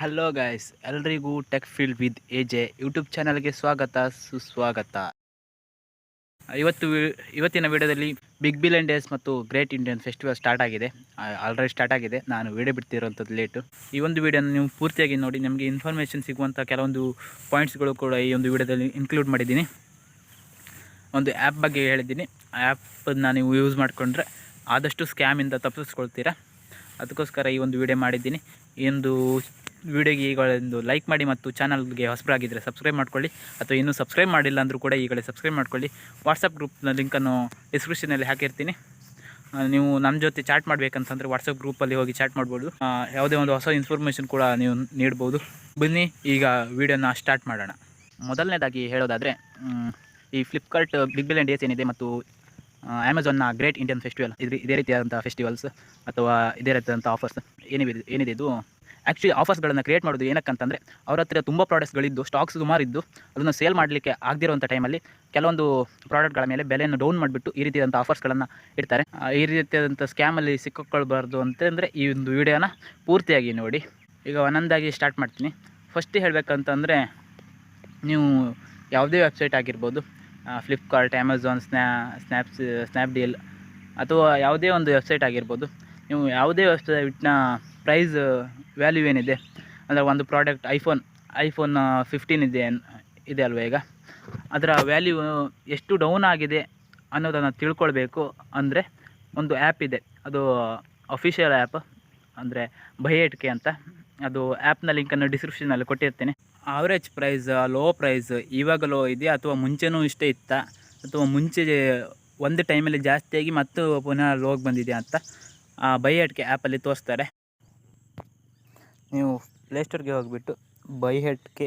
Hello guys, ಎಲ್ರಿಗೂ tech field with AJ YouTube ಚಾನಲ್ಗೆ ಸ್ವಾಗತ ಸುಸ್ವಾಗತ. ಇವತ್ತಿನ ವಿಡಿಯೋದಲ್ಲಿ ಬಿಗ್ ಬಿಲಿಯನ್ ಡೇಸ್ ಮತ್ತು great Indian festival already start ಆಗಿದೆ. ನಾನು ವಿಡಿಯೋ ಬಿಡ್ತಿರೋಂಥದ್ದು ಲೇಟು. ಈ ಒಂದು ವಿಡಿಯೋನ ನೀವು ಪೂರ್ತಿಯಾಗಿ ನೋಡಿ. ನಮಗೆ ಇನ್ಫಾರ್ಮೇಷನ್ ಸಿಗುವಂಥ ಕೆಲವೊಂದು ಪಾಯಿಂಟ್ಸ್ಗಳು ಕೂಡ ಈ ಒಂದು ವಿಡಿಯೋದಲ್ಲಿ ಇನ್ಕ್ಲೂಡ್ ಮಾಡಿದ್ದೀನಿ. ಒಂದು ಆ್ಯಪ್ ಬಗ್ಗೆ ಹೇಳಿದ್ದೀನಿ. ಆ ಆ್ಯಪನ್ನು ನೀವು ಯೂಸ್ ಮಾಡಿಕೊಂಡ್ರೆ ಆದಷ್ಟು ಸ್ಕ್ಯಾಮಿಂದ ತಪ್ಪಿಸ್ಕೊಳ್ತೀರಾ. ಅದಕ್ಕೋಸ್ಕರ ಈ ಒಂದು ವಿಡಿಯೋ ಮಾಡಿದ್ದೀನಿ. ಈ ಒಂದು ವಿಡಿಯೋಗೆ ಈಗೊಂದು ಲೈಕ್ ಮಾಡಿ ಮತ್ತು ಚಾನಲ್ಗೆ ಹೊಸಬರಾಗಿದ್ದರೆ ಸಬ್ಸ್ಕ್ರೈಬ್ ಮಾಡ್ಕೊಳ್ಳಿ, ಅಥವಾ ಇನ್ನೂ ಸಬ್ಸ್ಕ್ರೈಬ್ ಮಾಡಿಲ್ಲ ಅಂದರೂ ಕೂಡ ಈಗಲೇ ಸಬ್ಸ್ಕ್ರೈಬ್ ಮಾಡ್ಕೊಳ್ಳಿ. ವಾಟ್ಸಪ್ ಗ್ರೂಪ್ನ ಲಿಂಕನ್ನು ಡಿಸ್ಕ್ರಿಪ್ಷನಲ್ಲಿ ಹಾಕಿರ್ತೀನಿ. ನೀವು ನಮ್ಮ ಜೊತೆ ಚಾಟ್ ಮಾಡಬೇಕಂತಂದರೆ ವಾಟ್ಸಪ್ ಗ್ರೂಪಲ್ಲಿ ಹೋಗಿ ಚಾಟ್ ಮಾಡ್ಬೋದು. ಯಾವುದೇ ಒಂದು ಹೊಸ ಇನ್ಫಾರ್ಮೇಷನ್ ಕೂಡ ನೀವು ನೀಡ್ಬೋದು. ಬನ್ನಿ ಈಗ ವಿಡಿಯೋನ ಸ್ಟಾರ್ಟ್ ಮಾಡೋಣ. ಮೊದಲನೇದಾಗಿ ಹೇಳೋದಾದರೆ, ಈ ಫ್ಲಿಪ್ಕಾರ್ಟ್ ಬಿಗ್ ಬಿಲಿಯನ್ ಡೇಸ್ ಏನಿದೆ ಮತ್ತು ಅಮೆಝಾನ್ನ ಗ್ರೇಟ್ ಇಂಡಿಯನ್ ಫೆಸ್ಟಿವಲ್, ಇದೇ ರೀತಿಯಾದಂಥ ಫೆಸ್ಟಿವಲ್ಸ್ ಅಥವಾ ಇದೇ ರೀತಿಯಾದಂಥ ಆಫರ್ಸ್ ಏನಿದೆ ಇದು ಆ್ಯಕ್ಚುಲಿ ಆಫರ್ಸ್ಗಳನ್ನು ಕ್ರಿಯೇಟ್ ಮಾಡೋದು ಏನಕ್ಕಂತಂದರೆ, ಅವ್ರ ಹತ್ರ ತುಂಬ ಪ್ರಾಡಕ್ಟ್ಸ್ಗಳಿದ್ದು ಸ್ಟಾಕ್ಸ್ ಸುಮಾರಿದ್ದು ಅದನ್ನು ಸೇಲ್ ಮಾಡಲಿಕ್ಕೆ ಆಗದಿರೋಂಥ ಟೈಮಲ್ಲಿ ಕೆಲವೊಂದು ಪ್ರಾಡಕ್ಟ್ಗಳ ಮೇಲೆ ಬೆಲೆಯನ್ನು ಡೌನ್ ಮಾಡಿಬಿಟ್ಟು ಈ ರೀತಿಯಾದಂಥ ಆಫರ್ಸ್ಗಳನ್ನು ಇಡ್ತಾರೆ. ಈ ರೀತಿಯಾದಂಥ ಸ್ಕ್ಯಾಮಲ್ಲಿ ಸಿಕ್ಕಿಕೊಳ್ಬಾರ್ದು ಅಂತಂದರೆ ಈ ಒಂದು ವಿಡಿಯೋನ ಪೂರ್ತಿಯಾಗಿ ನೋಡಿ. ಈಗ ಒಂದೊಂದಾಗಿ ಸ್ಟಾರ್ಟ್ ಮಾಡ್ತೀನಿ. ಫಸ್ಟ್ ಹೇಳಬೇಕಂತಂದರೆ, ನೀವು ಯಾವುದೇ ವೆಬ್ಸೈಟ್ ಆಗಿರ್ಬೋದು, ಫ್ಲಿಪ್ಕಾರ್ಟ್, ಅಮೆಝಾನ್, ಸ್ನ್ಯಾಪ್ಡೀಲ್ ಅಥವಾ ಯಾವುದೇ ಒಂದು ವೆಬ್ಸೈಟ್ ಆಗಿರ್ಬೋದು, ನೀವು ಯಾವುದೇ ವೆಬ್ಸೈಟ್ನ ಪ್ರೈಸ್ ವ್ಯಾಲ್ಯೂ ಏನಿದೆ ಅಂದರೆ, ಒಂದು ಪ್ರಾಡಕ್ಟ್ ಐಫೋನ್ 15 ಇದೆ ಅಲ್ವ, ಈಗ ಅದರ ವ್ಯಾಲ್ಯೂ ಎಷ್ಟು ಡೌನ್ ಆಗಿದೆ ಅನ್ನೋದನ್ನು ತಿಳ್ಕೊಳ್ಬೇಕು ಅಂದರೆ ಒಂದು ಆ್ಯಪ್ ಇದೆ. ಅದು ಅಫಿಷಿಯಲ್ ಆ್ಯಪ್, ಅಂದರೆ ಬೈಹೆಟ್ಕೆ ಅಂತ. ಅದು ಆ್ಯಪ್ನ ಲಿಂಕನ್ನು ಡಿಸ್ಕ್ರಿಪ್ಷನಲ್ಲಿ ಕೊಟ್ಟಿರ್ತೀನಿ. ಆವ್ರೇಜ್ ಪ್ರೈಸ್, ಲೋ ಪ್ರೈಸ್ ಇವಾಗ ಲೋ ಇದೆಯಾ ಅಥವಾ ಮುಂಚೆನೂ ಇಷ್ಟೇ ಇತ್ತಾ, ಅಥವಾ ಮುಂಚೆ ಒಂದು ಟೈಮಲ್ಲಿ ಜಾಸ್ತಿಯಾಗಿ ಮತ್ತು ಪುನಃ ಲೋಗೆ ಬಂದಿದೆಯಾ ಅಂತ ಬೈಹೆಟ್ಕೆ ಆ್ಯಪಲ್ಲಿ ತೋರಿಸ್ತಾರೆ. ನೀವು ಪ್ಲೇಸ್ಟೋರ್ಗೆ ಹೋಗಿಬಿಟ್ಟು ಬೈಹೆಟ್ಕೆ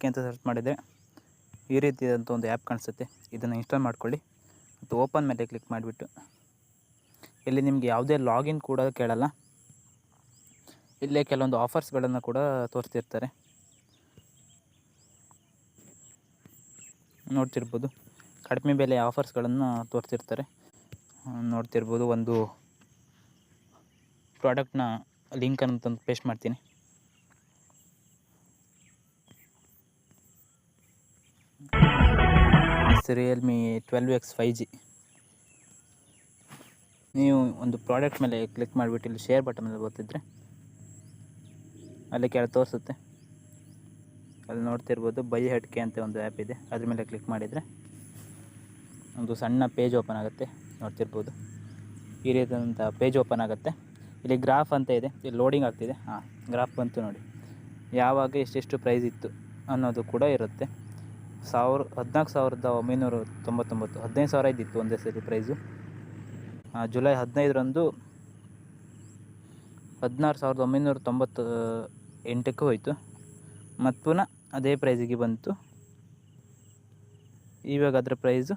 ಅಂತ ಸರ್ಚ್ ಮಾಡಿದರೆ ಈ ರೀತಿಯಾದಂಥ ಒಂದು ಆ್ಯಪ್ ಕಾಣಿಸುತ್ತೆ. ಇದನ್ನು ಇನ್ಸ್ಟಾಲ್ ಮಾಡ್ಕೊಳ್ಳಿ ಮತ್ತು ಓಪನ್ ಮೇಲೆ ಕ್ಲಿಕ್ ಮಾಡಿಬಿಟ್ಟು ಇಲ್ಲಿ ನಿಮಗೆ ಯಾವುದೇ ಲಾಗಿನ್ ಕೂಡ ಕೇಳಲ್ಲ. ಇಲ್ಲೇ ಕೆಲವೊಂದು ಆಫರ್ಸ್ಗಳನ್ನು ಕೂಡ ತೋರಿಸ್ತಿರ್ತಾರೆ, ನೋಡ್ತಿರ್ಬೋದು. ಕಡಿಮೆ ಬೆಲೆ ಆಫರ್ಸ್ಗಳನ್ನು ತೋರಿಸ್ತಿರ್ತಾರೆ, ನೋಡ್ತಿರ್ಬೋದು. ಒಂದು ಪ್ರಾಡಕ್ಟ್ನ ಲಿಂಕನ್ನು ತಂದು ಪೇಸ್ಟ್ ಮಾಡ್ತೀನಿ. Realme 12X 5G. ನೀವು ಒಂದು ಪ್ರಾಡಕ್ಟ್ ಮೇಲೆ ಕ್ಲಿಕ್ ಮಾಡಿಬಿಟ್ಟು ಇಲ್ಲಿ ಶೇರ್ ಬಟನ್ ಮೇಲೆ ಬರ್ತಿದ್ರೆ ಅಲ್ಲಿ ಕೆಳಗೆ ತೋರಿಸುತ್ತೆ. ಅಲ್ಲಿ ನೋಡ್ತಿರ್ಬೋದು ಬೈಹೆಟ್ಕೆ ಅಂತ ಒಂದು ಆ್ಯಪ್ ಇದೆ. ಅದ್ರ ಮೇಲೆ ಕ್ಲಿಕ್ ಮಾಡಿದರೆ ಒಂದು ಸಣ್ಣ ಪೇಜ್ ಓಪನ್ ಆಗುತ್ತೆ, ನೋಡ್ತಿರ್ಬೋದು. ಈ ರೀತಿಯಾದಂಥ ಪೇಜ್ ಓಪನ್ ಆಗುತ್ತೆ. ಇಲ್ಲಿ ಗ್ರಾಫ್ ಅಂತ ಇದೆ, ಇಲ್ಲಿ ಲೋಡಿಂಗ್ ಆಗ್ತಿದೆ. ಗ್ರಾಫ್ ಬಂತು ನೋಡಿ. ಯಾವಾಗ ಎಷ್ಟೆಷ್ಟು ಪ್ರೈಸ್ ಇತ್ತು ಅನ್ನೋದು ಕೂಡ ಇರುತ್ತೆ. 14,999, 15,000 ಇದ್ದಿತ್ತು ಒಂದೇ ಸರಿ ಪ್ರೈಸು. ಜುಲೈ 15ರಂದು 16,998ಕ್ಕೆ ಹೋಯಿತು, ಮತ್ತು ಪುನಃ ಅದೇ ಪ್ರೈಸಿಗೆ ಬಂತು. ಇವಾಗ ಅದರ ಪ್ರೈಸು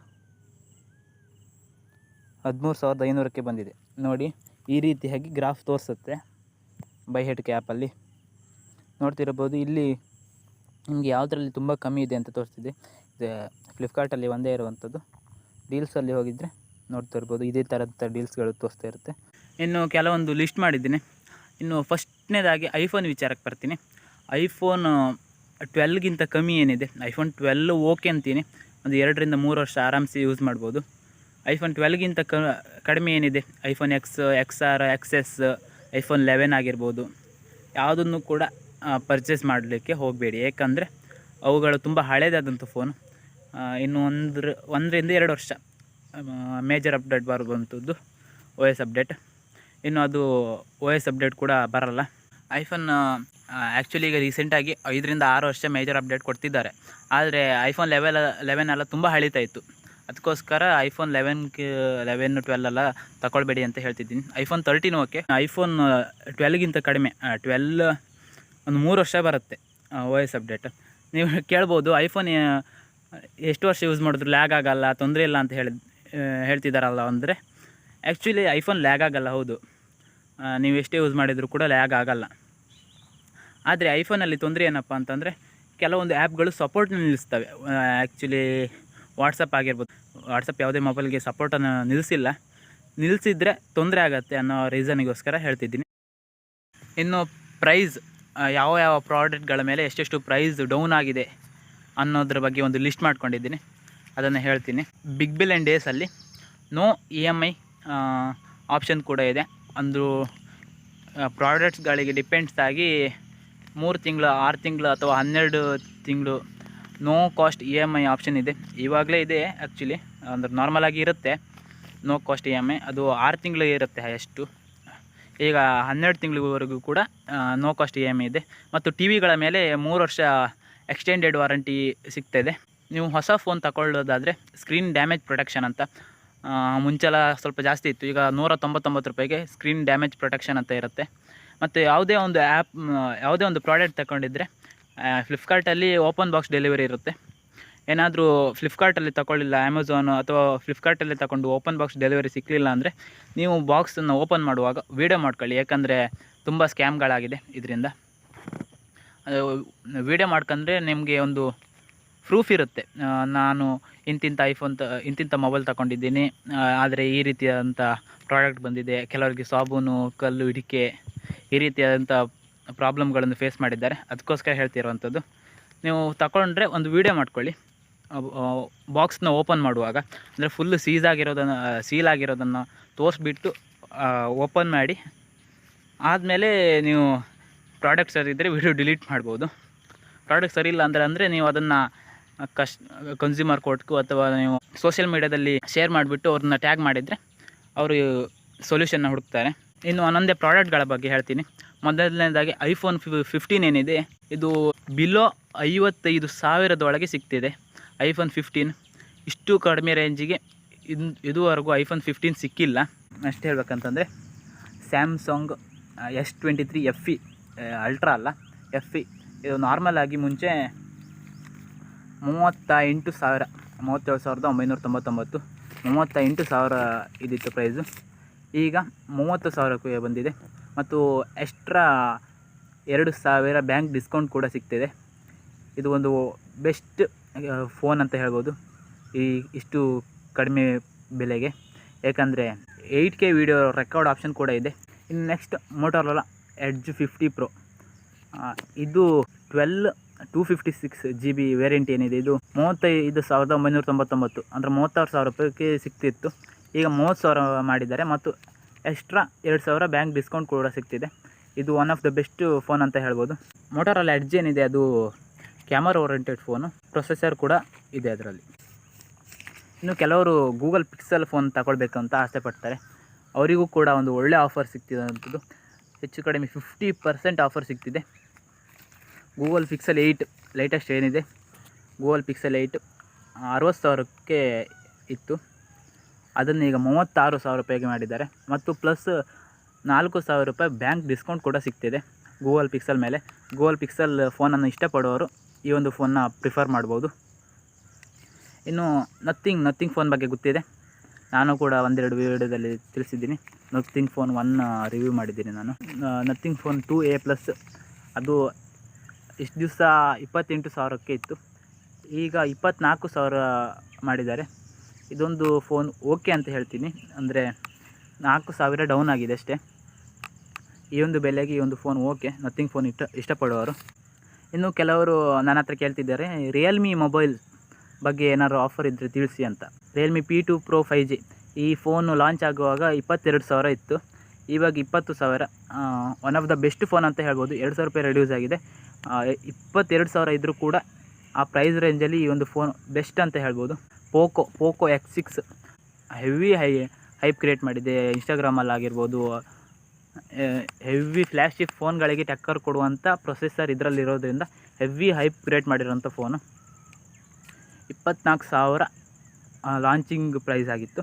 13,500ಕ್ಕೆ ಬಂದಿದೆ ನೋಡಿ. ಈ ರೀತಿಯಾಗಿ ಗ್ರಾಫ್ ತೋರಿಸುತ್ತೆ ಬೈಹೆಟ್ಕೆ ಆ್ಯಪಲ್ಲಿ, ನೋಡ್ತಿರ್ಬೋದು. ಇಲ್ಲಿ ನಿಮಗೆ ಯಾವುದರಲ್ಲಿ ತುಂಬ ಕಮ್ಮಿ ಇದೆ ಅಂತ ತೋರಿಸ್ತಿದೆ. ಇದು ಫ್ಲಿಪ್ಕಾರ್ಟಲ್ಲಿ ಒಂದೇ ಇರುವಂಥದ್ದು. ಡೀಲ್ಸಲ್ಲಿ ಹೋಗಿದರೆ ನೋಡ್ತಿರ್ಬೋದು, ಇದೇ ಥರದ ಡೀಲ್ಸ್ಗಳು ತೋರಿಸ್ತಾ ಇರುತ್ತೆ. ಇನ್ನು ಕೆಲವೊಂದು ಲಿಸ್ಟ್ ಮಾಡಿದ್ದೀನಿ. ಇನ್ನು ಫಸ್ಟ್ನೇದಾಗಿ ಐಫೋನ್ ವಿಚಾರಕ್ಕೆ ಬರ್ತೀನಿ. ಐಫೋನ್ 12ಗಿಂತ ಕಮ್ಮಿ ಏನಿದೆ, ಐಫೋನ್ 12 ಓಕೆ ಅಂತೀನಿ, ಒಂದು 2 ರಿಂದ 3 ವರ್ಷ ಆರಾಮ್ಸೆ ಯೂಸ್ ಮಾಡ್ಬೋದು. ಐಫೋನ್ 12ಗಿಂತ ಕಡಿಮೆ ಏನಿದೆ, ಐಫೋನ್ XR, XS, ಐಫೋನ್ 11 ಆಗಿರ್ಬೋದು, ಯಾವುದನ್ನು ಕೂಡ ಪರ್ಚೇಸ್ ಮಾಡಲಿಕ್ಕೆ ಹೋಗಬೇಡಿ. ಏಕೆಂದರೆ ಅವುಗಳು ತುಂಬ ಹಳೇದಾದಂಥ ಫೋನು. ಇನ್ನು 1 ರಿಂದ 2 ವರ್ಷ ಮೇಜರ್ ಅಪ್ಡೇಟ್ ಬರುವಂಥದ್ದು OS ಅಪ್ಡೇಟ್. ಇನ್ನು ಅದು OS ಅಪ್ಡೇಟ್ ಕೂಡ ಬರಲ್ಲ. ಐಫೋನ್ ಆ್ಯಕ್ಚುಲಿ ಈಗ ರೀಸೆಂಟಾಗಿ 5 ರಿಂದ 6 ವರ್ಷ ಮೇಜರ್ ಅಪ್ಡೇಟ್ ಕೊಡ್ತಿದ್ದಾರೆ. ಆದರೆ ಐಫೋನ್ 11 ಎಲ್ಲ ತುಂಬ ಹಳೀತಾ ಇತ್ತು. ಅದಕ್ಕೋಸ್ಕರ ಐಫೋನ್ 11, 12 ಎಲ್ಲ ತಗೊಳ್ಬೇಡಿ ಅಂತ ಹೇಳ್ತಿದ್ದೀನಿ. IPhone 13 okay. ಐಫೋನ್ 12ಗಿಂತ ಕಡಿಮೆ, 12 ಒಂದು 3 ವರ್ಷ ಬರುತ್ತೆ OS ಅಪ್ಡೇಟ್. ನೀವು ಕೇಳ್ಬೋದು, ಐಫೋನ್ ಎಷ್ಟು ವರ್ಷ ಯೂಸ್ ಮಾಡಿದ್ರು ಲ್ಯಾಗ್ ಆಗೋಲ್ಲ, ತೊಂದರೆ ಇಲ್ಲ ಅಂತ ಹೇಳ್ತಿದ್ದಾರಲ್ಲ ಅಂದರೆ, ಆ್ಯಕ್ಚುಲಿ ಐಫೋನ್ ಲ್ಯಾಗ್ ಆಗೋಲ್ಲ, ಹೌದು. ನೀವು ಎಷ್ಟೇ ಯೂಸ್ ಮಾಡಿದರೂ ಕೂಡ ಲ್ಯಾಗ್ ಆಗೋಲ್ಲ. ಆದರೆ ಐಫೋನಲ್ಲಿ ತೊಂದರೆ ಏನಪ್ಪ ಅಂತಂದರೆ, ಕೆಲವೊಂದು ಆ್ಯಪ್ಗಳು ಸಪೋರ್ಟ್ನ ನಿಲ್ಲಿಸ್ತವೆ. ಆ್ಯಕ್ಚುಲಿ ವಾಟ್ಸಪ್ ಆಗಿರ್ಬೋದು, ವಾಟ್ಸಪ್ ಯಾವುದೇ ಮೊಬೈಲ್ಗೆ ಸಪೋರ್ಟನ್ನು ನಿಲ್ಲಿಸಿಲ್ಲ. ನಿಲ್ಲಿಸಿದ್ರೆ ತೊಂದರೆ ಆಗುತ್ತೆ ಅನ್ನೋ ರೀಸನಿಗೋಸ್ಕರ ಹೇಳ್ತಿದ್ದೀನಿ. ಇನ್ನು ಪ್ರೈಸ್ ಯಾವ ಯಾವ ಪ್ರಾಡಕ್ಟ್ಗಳ ಮೇಲೆ ಎಷ್ಟೆಷ್ಟು ಪ್ರೈಸ್ ಡೌನ್ ಆಗಿದೆ ಅನ್ನೋದ್ರ ಬಗ್ಗೆ ಒಂದು ಲಿಸ್ಟ್ ಮಾಡ್ಕೊಂಡಿದ್ದೀನಿ, ಅದನ್ನು ಹೇಳ್ತೀನಿ. ಬಿಗ್ ಬಿಲಿಯನ್ ಡೇಸಲ್ಲಿ ನೋ EMI ಆಪ್ಷನ್ ಕೂಡ ಇದೆ. ಒಂದು ಪ್ರಾಡಕ್ಟ್ಸ್ಗಳಿಗೆ ಡಿಪೆಂಡ್ಸ್ ಆಗಿ 3 ತಿಂಗಳು, 6 ತಿಂಗಳು ಅಥವಾ 12 ತಿಂಗಳು ನೋ ಕಾಸ್ಟ್ EMI ಆಪ್ಷನ್ ಇದೆ. ಇವಾಗಲೇ ಇದೆ ಆ್ಯಕ್ಚುಲಿ, ಅಂದ್ರೆ ನಾರ್ಮಲಾಗಿ ಇರುತ್ತೆ ನೋ ಕಾಸ್ಟ್ EMI, ಅದು 6 ತಿಂಗಳಿಗೆ ಇರುತ್ತೆ ಹೈಯೆಸ್ಟು. ಈಗ 12 ತಿಂಗಳಿವರೆಗೂ ಕೂಡ ನೋ ಕಾಸ್ಟ್ EMI ಇದೆ. ಮತ್ತು ಟಿ ವಿಗಳ ಮೇಲೆ 3 ವರ್ಷ ಎಕ್ಸ್ಟೆಂಡೆಡ್ ವಾರಂಟಿ ಸಿಗ್ತಾಯಿದೆ. ನೀವು ಹೊಸ ಫೋನ್ ತಗೊಳ್ಳೋದಾದರೆ ಸ್ಕ್ರೀನ್ ಡ್ಯಾಮೇಜ್ ಪ್ರೊಟೆಕ್ಷನ್ ಅಂತ ಮುಂಚೆಲ್ಲ ಸ್ವಲ್ಪ ಜಾಸ್ತಿ ಇತ್ತು, ಈಗ 199 ರೂಪಾಯಿಗೆ ಸ್ಕ್ರೀನ್ ಡ್ಯಾಮೇಜ್ ಪ್ರೊಟೆಕ್ಷನ್ ಅಂತ ಇರುತ್ತೆ. ಮತ್ತು ಯಾವುದೇ ಒಂದು ಪ್ರಾಡಕ್ಟ್ ತಗೊಂಡಿದ್ರೆ ಫ್ಲಿಪ್ಕಾರ್ಟಲ್ಲಿ ಓಪನ್ ಬಾಕ್ಸ್ ಡೆಲಿವರಿ ಇರುತ್ತೆ. ಏನಾದರೂ ಫ್ಲಿಪ್ಕಾರ್ಟಲ್ಲಿ ತಗೊಳ್ಳಿಲ್ಲ, ಅಮೆಝಾನು ಅಥವಾ ಫ್ಲಿಪ್ಕಾರ್ಟಲ್ಲಿ ತಗೊಂಡು ಓಪನ್ ಬಾಕ್ಸ್ ಡೆಲಿವರಿ ಸಿಕ್ಕಲಿಲ್ಲ ಅಂದರೆ ನೀವು ಬಾಕ್ಸನ್ನು ಓಪನ್ ಮಾಡುವಾಗ ವೀಡಿಯೋ ಮಾಡ್ಕೊಳ್ಳಿ, ಯಾಕಂದರೆ ತುಂಬ ಸ್ಕ್ಯಾಮ್ಗಳಾಗಿದೆ ಇದರಿಂದ. ವೀಡಿಯೋ ಮಾಡ್ಕೊಂಡ್ರೆ ನಿಮಗೆ ಒಂದು ಪ್ರೂಫ್ ಇರುತ್ತೆ, ನಾನು ಇಂತಿಂಥ ಮೊಬೈಲ್ ತಗೊಂಡಿದ್ದೀನಿ, ಆದರೆ ಈ ರೀತಿಯಾದಂಥ ಪ್ರಾಡಕ್ಟ್ ಬಂದಿದೆ. ಕೆಲವರಿಗೆ ಸಾಬೂನು, ಕಲ್ಲು, ಇಡಿಕೆ ಈ ರೀತಿಯಾದಂಥ ಪ್ರಾಬ್ಲಮ್ಗಳನ್ನು ಫೇಸ್ ಮಾಡಿದ್ದಾರೆ. ಅದಕ್ಕೋಸ್ಕರ ಹೇಳ್ತಿರೋವಂಥದ್ದು. ನೀವು ತಗೊಂಡ್ರೆ ಒಂದು ವೀಡಿಯೋ ಮಾಡ್ಕೊಳ್ಳಿ ಬಾಕ್ಸ್ನ ಓಪನ್ ಮಾಡುವಾಗ, ಅಂದರೆ ಫುಲ್ಲು ಸೀಲ್ ಆಗಿರೋದನ್ನು ತೋರಿಸ್ಬಿಟ್ಟು ಓಪನ್ ಮಾಡಿ ಆದಮೇಲೆ ನೀವು ಪ್ರಾಡಕ್ಟ್ ಸರಿ ಇದ್ದರೆ ವಿಡಿಯೋ ಡಿಲೀಟ್ ಮಾಡ್ಬೋದು. ಪ್ರಾಡಕ್ಟ್ ಸರಿ ಇಲ್ಲ ಅಂದರೆ ನೀವು ಅದನ್ನು ಕನ್ಸ್ಯೂಮರ್ ಕೋರ್ಟ್ಗೂ ಅಥವಾ ನೀವು ಸೋಷಿಯಲ್ ಮೀಡಿಯಾದಲ್ಲಿ ಶೇರ್ ಮಾಡಿಬಿಟ್ಟು ಅವ್ರನ್ನ ಟ್ಯಾಗ್ ಮಾಡಿದರೆ ಅವರು ಸೊಲ್ಯೂಷನ್ನ ಹುಡುಕ್ತಾರೆ. ಇನ್ನು ಒಂದೊಂದೇ ಪ್ರಾಡಕ್ಟ್ಗಳ ಬಗ್ಗೆ ಹೇಳ್ತೀನಿ. ಮೊದಲನೇದಾಗಿ iPhone 15 ಏನಿದೆ, ಇದು ಬಿಲೋ 55,000 ಸಿಗ್ತಿದೆ. iPhone 15 ಇಷ್ಟು ಕಡಿಮೆ ರೇಂಜಿಗೆ ಇದುವರೆಗೂ iPhone 15 ಸಿಕ್ಕಿಲ್ಲ. ಅಷ್ಟು ಹೇಳ್ಬೇಕಂತಂದರೆ ಸ್ಯಾಮ್ಸಂಗ್ S23 FE ಅಲ್ಟ್ರಾ ಅಲ್ಲ FE, ಇದು ನಾರ್ಮಲ್ ಆಗಿ ಮುಂಚೆ 37,999 38,000 ಇದಿತ್ತು ಪ್ರೈಸು. ಈಗ 30,000 ಬಂದಿದೆ. ಮತ್ತು ಎಕ್ಸ್ಟ್ರಾ 2,000 ಬ್ಯಾಂಕ್ ಡಿಸ್ಕೌಂಟ್ ಕೂಡ ಸಿಗ್ತಿದೆ. ಇದು ಒಂದು ಬೆಸ್ಟ್ ಫೋನ್ ಅಂತ ಹೇಳ್ಬೋದು ಇಷ್ಟು ಕಡಿಮೆ ಬೆಲೆಗೆ, ಯಾಕಂದರೆ 8K ವಿಡಿಯೋ ರೆಕಾರ್ಡ್ ಆಪ್ಷನ್ ಕೂಡ ಇದೆ. ಇನ್ನು ನೆಕ್ಸ್ಟ್ ಮೋಟೋರೋಲಾ ಎಡ್ಜ್ 50 Pro, ಇದು 256 GB ವೇರಿಯಂಟ್ ಏನಿದೆ, ಇದು 35,999 ಅಂದರೆ 36,000 ರೂಪಾಯಿಗೆ ಸಿಗ್ತಿತ್ತು. ಈಗ 30,000 ಮಾಡಿದ್ದಾರೆ ಮತ್ತು ಎಕ್ಸ್ಟ್ರಾ 2,000 ಬ್ಯಾಂಕ್ ಡಿಸ್ಕೌಂಟ್ ಕೂಡ ಸಿಗ್ತಿದೆ. ಇದು one of the best phone ಅಂತ ಹೇಳ್ಬೋದು. ಮೋಟೋರೋಲಾ ಎಡ್ಜ್ ಏನಿದೆ ಅದು ಕ್ಯಾಮರಾ ಓರಿಯೆಂಟೆಡ್ ಫೋನು, ಪ್ರೊಸೆಸರ್ ಕೂಡ ಇದೆ ಅದರಲ್ಲಿ. ಇನ್ನು ಕೆಲವರು ಗೂಗಲ್ ಪಿಕ್ಸೆಲ್ ಫೋನ್ ತಗೊಳ್ಬೇಕಂತ ಆಸೆ ಪಡ್ತಾರೆ, ಅವರಿಗೂ ಕೂಡ ಒಂದು ಒಳ್ಳೆ ಆಫರ್ ಸಿಗ್ತಿದೆ ಅಂಥದ್ದು. ಹೆಚ್ಚು ಕಡಿಮೆ 50% ಆಫರ್ ಸಿಗ್ತಿದೆ. ಗೂಗಲ್ ಪಿಕ್ಸೆಲ್ 8 ಲೇಟೆಸ್ಟ್ ಏನಿದೆ, ಗೂಗಲ್ ಪಿಕ್ಸೆಲ್ 8 60,000 ಇತ್ತು, ಅದನ್ನು ಈಗ 36,000 ರೂಪಾಯಿಗೆ ಮಾಡಿದ್ದಾರೆ. ಮತ್ತು ಪ್ಲಸ್ 4,000 ರೂಪಾಯಿ ಬ್ಯಾಂಕ್ ಡಿಸ್ಕೌಂಟ್ ಕೂಡ ಸಿಗ್ತಿದೆ ಗೂಗಲ್ ಪಿಕ್ಸೆಲ್ ಮೇಲೆ. ಗೂಗಲ್ ಪಿಕ್ಸೆಲ್ ಫೋನನ್ನು ಇಷ್ಟಪಡೋರು ಈ ಒಂದು ಫೋನ್ನ ಪ್ರಿಫರ್ ಮಾಡ್ಬೋದು. ಇನ್ನು ನಥಿಂಗ್ ಫೋನ್ ಬಗ್ಗೆ ಗೊತ್ತಿದೆ, ನಾನು ಕೂಡ ಒಂದೆರಡು ವಿಡಿಯೋದಲ್ಲಿ ತಿಳಿಸಿದ್ದೀನಿ. ನಥಿಂಗ್ ಫೋನ್ 1 ರಿವ್ಯೂ ಮಾಡಿದ್ದೀನಿ ನಾನು. ನಥಿಂಗ್ ಫೋನ್ 2A+, ಅದು ಇಷ್ಟು ದಿವಸ 28,000 ಇತ್ತು, ಈಗ 24,000 ಮಾಡಿದ್ದಾರೆ. ಇದೊಂದು ಫೋನ್ ಓಕೆ ಅಂತ ಹೇಳ್ತೀನಿ, ಅಂದರೆ 4,000 ಡೌನ್ ಆಗಿದೆ ಅಷ್ಟೇ. ಈ ಒಂದು ಬೆಲೆಗೆ ಈ ಒಂದು ಫೋನ್ ಓಕೆ, ನಥಿಂಗ್ ಫೋನ್ ಇಷ್ಟಪಡುವವರು. ಇನ್ನು ಕೆಲವರು ನನ್ನ ಹತ್ರ ಕೇಳ್ತಿದ್ದಾರೆ ರಿಯಲ್ಮಿ ಮೊಬೈಲ್ ಬಗ್ಗೆ ಏನಾದ್ರು ಆಫರ್ ಇದ್ದರೆ ತಿಳಿಸಿ ಅಂತ. ರಿಯಲ್ಮಿ P2 Pro 5G ಈ ಫೋನು ಲಾಂಚ್ ಆಗುವಾಗ 22,000 ಇತ್ತು, ಇವಾಗ 20,000. One of the best phone ಅಂತ ಹೇಳ್ಬೋದು. 2,000 ರೂಪಾಯಿ ರೆಡ್ಯೂಸ್ ಆಗಿದೆ. 22,000 ಇದ್ದರೂ ಕೂಡ ಆ ಪ್ರೈಸ್ ರೇಂಜಲ್ಲಿ ಈ ಒಂದು ಫೋನ್ ಬೆಸ್ಟ್ ಅಂತ ಹೇಳ್ಬೋದು. Poco X6 heavy hype create ಮಾಡಿದೆ. ಇನ್ಸ್ಟಾಗ್ರಾಮಲ್ಲಿ ಆಗಿರ್ಬೋದು, ಹೆವಿ ಫ್ಲ್ಯಾಶಿಪ್ ಫೋನ್ಗಳಿಗೆ ಟಕ್ಕರ್ ಕೊಡುವಂಥ ಪ್ರೊಸೆಸರ್ ಇದರಲ್ಲಿರೋದ್ರಿಂದ ಹೆವಿ ಹೈಪ್ ಕ್ರಿಯೇಟ್ ಮಾಡಿರೋಂಥ ಫೋನು. 24,000 ಲಾಂಚಿಂಗ್ ಪ್ರೈಸ್ ಆಗಿತ್ತು,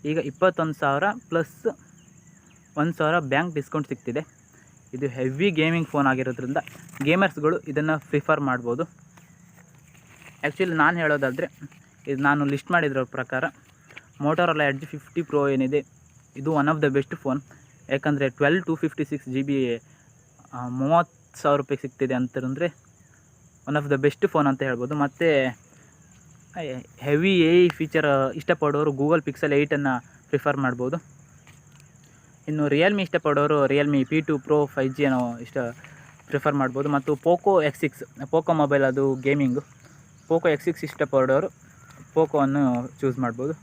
ಈಗ 21,000 ಪ್ಲಸ್ 1,000 ಬ್ಯಾಂಕ್ ಡಿಸ್ಕೌಂಟ್ ಸಿಗ್ತಿದೆ. ಇದು ಹೆವಿ ಗೇಮಿಂಗ್ ಫೋನ್ ಆಗಿರೋದ್ರಿಂದ ಗೇಮರ್ಸ್ಗಳು ಇದನ್ನು ಪ್ರಿಫರ್ ಮಾಡ್ಬೋದು. ಆ್ಯಕ್ಚುಲಿ ನಾನು ಹೇಳೋದಾದರೆ, ಇದು ನಾನು ಲಿಸ್ಟ್ ಮಾಡಿರೋ ಪ್ರಕಾರ ಮೋಟೋರೋಲಾ ಎಡ್ಜ್ 50 Pro ಏನಿದೆ, ಇದು one of the best phone. ಯಾಕಂದರೆ 256 GB 30,000 ರೂಪಾಯಿಗೆ ಸಿಗ್ತಿದೆ ಅಂತಂದರೆ one of the best phone ಅಂತ ಹೇಳ್ಬೋದು. ಮತ್ತು ಹೆವಿ AI ಫೀಚರ್ ಇಷ್ಟಪಡೋರು ಗೂಗಲ್ ಪಿಕ್ಸೆಲ್ 8 ಪ್ರಿಫರ್ ಮಾಡ್ಬೋದು. ಇನ್ನು ರಿಯಲ್ಮಿ ಇಷ್ಟಪಡೋರು ರಿಯಲ್ಮಿ P2 Pro 5G ಏನೋ ಪ್ರಿಫರ್ ಮಾಡ್ಬೋದು. ಮತ್ತು ಪೋಕೋ X6 ಪೋಕೋ ಮೊಬೈಲ್, ಅದು ಗೇಮಿಂಗು. ಪೋಕೋ X6 ಇಷ್ಟಪಡೋರು ಪೋಕೋವನ್ನು ಚೂಸ್ ಮಾಡ್ಬೋದು.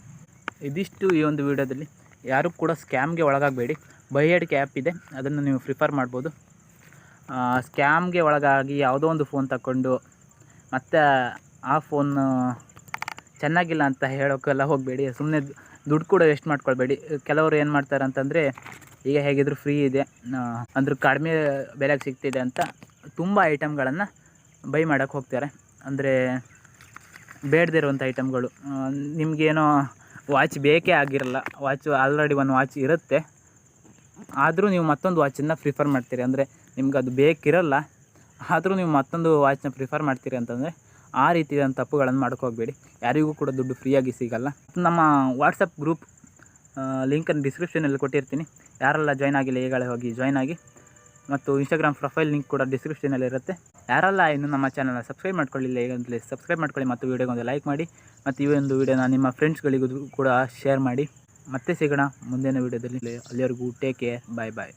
ಇದಿಷ್ಟು ಈ ಒಂದು ವಿಡಿಯೋದಲ್ಲಿ. ಯಾರು ಕೂಡ ಸ್ಕ್ಯಾಮ್ಗೆ ಒಳಗಾಗಬೇಡಿ. ಬೈಹೆಡ್ಗೆ ಆ್ಯಪ್ ಇದೆ, ಅದನ್ನು ನೀವು ಪ್ರಿಫರ್ ಮಾಡ್ಬೋದು. ಸ್ಕ್ಯಾಮ್ಗೆ ಒಳಗಾಗಿ ಯಾವುದೋ ಒಂದು ಫೋನ್ ತಗೊಂಡು ಮತ್ತು ಆ ಫೋನ್ ಚೆನ್ನಾಗಿಲ್ಲ ಅಂತ ಹೇಳೋಕ್ಕೆಲ್ಲ ಹೋಗಬೇಡಿ. ಸುಮ್ಮನೆ ದುಡ್ಡು ಕೂಡ ವೇಸ್ಟ್ ಮಾಡ್ಕೊಳ್ಬೇಡಿ. ಕೆಲವರು ಏನು ಮಾಡ್ತಾರೆ ಅಂತಂದರೆ, ಈಗ ಹೇಗಿದ್ರು ಫ್ರೀ ಇದೆ ಅಂದ್ರೆ ಕಡಿಮೆ ಬೆಲೆಗೆ ಸಿಗ್ತಿದೆ ಅಂತ ತುಂಬ ಐಟಮ್ಗಳನ್ನು ಬೈ ಮಾಡೋಕ್ಕೆ ಹೋಗ್ತಾರೆ. ಅಂದರೆ ಬೇಡದೇ ಇರುವಂಥ ಐಟಮ್ಗಳು. ನಿಮಗೇನೋ ವಾಚ್ ಬೇಕೇ ಆಗಿರಲ್ಲ, ವಾಚ್ ಆಲ್ರೆಡಿ ಒಂದು ವಾಚ್ ಇರುತ್ತೆ, ಆದರೂ ನೀವು ಮತ್ತೊಂದು ವಾಚನ್ನು ಪ್ರಿಫರ್ ಮಾಡ್ತೀರಿ. ಅಂದರೆ ನಿಮ್ಗೆ ಅದು ಬೇಕಿರಲ್ಲ, ಆದರೂ ನೀವು ಮತ್ತೊಂದು ವಾಚನ್ನ ಪ್ರಿಫರ್ ಮಾಡ್ತೀರಿ ಅಂತಂದರೆ ಆ ರೀತಿಯಾದ ತಪ್ಪುಗಳನ್ನು ಮಾಡೋಕ್ಕೆ ಹೋಗಬೇಡಿ. ಯಾರಿಗೂ ಕೂಡ ದುಡ್ಡು ಫ್ರೀಯಾಗಿ ಸಿಗಲ್ಲ. ನಮ್ಮ ವಾಟ್ಸಪ್ ಗ್ರೂಪ್ ಲಿಂಕನ್ನು ಡಿಸ್ಕ್ರಿಪ್ಷನಲ್ಲಿ ಕೊಟ್ಟಿರ್ತೀನಿ. ಯಾರೆಲ್ಲ ಜಾಯ್ನ್ ಆಗಿಲ್ಲ ಈಗಲೇ ಹೋಗಿ ಜಾಯ್ನ್ ಆಗಿ. ಮತ್ತು ಇನ್ಸ್ಟಾಗ್ರಾಮ್ ಪ್ರೊಫೈಲ್ ಲಿಂಕ್ ಕೂಡ ಡಿಸ್ಕ್ರಿಪ್ಷನಲ್ಲಿ ಇರುತ್ತೆ. ಯಾರೆಲ್ಲ ಇನ್ನು ನಮ್ಮ ಚಾನಲ್ನ ಸಬ್ಸ್ಕ್ರೈಬ್ ಮಾಡ್ಕೊಳ್ಳಿಲ್ಲ ಈಗಂತಲೇ ಸಬ್ಸ್ಕ್ರೈಬ್ ಮಾಡ್ಕೊಳ್ಳಿ ಮತ್ತು ವೀಡಿಯೋಗೊಂದು ಲೈಕ್ ಮಾಡಿ. ಮತ್ತು ಈ ಒಂದು ವೀಡಿಯೋನ ನಿಮ್ಮ ಫ್ರೆಂಡ್ಸ್ಗಳಿಗೂ ಕೂಡ ಶೇರ್ ಮಾಡಿ. ಮತ್ತೆ ಸಿಗೋಣ ಮುಂದಿನ ವೀಡಿಯೋದಲ್ಲಿ. ಅಲ್ಲಿವರೆಗೂ ಟೇಕ್ ಕೇರ್, ಬಾಯ್ ಬಾಯ್.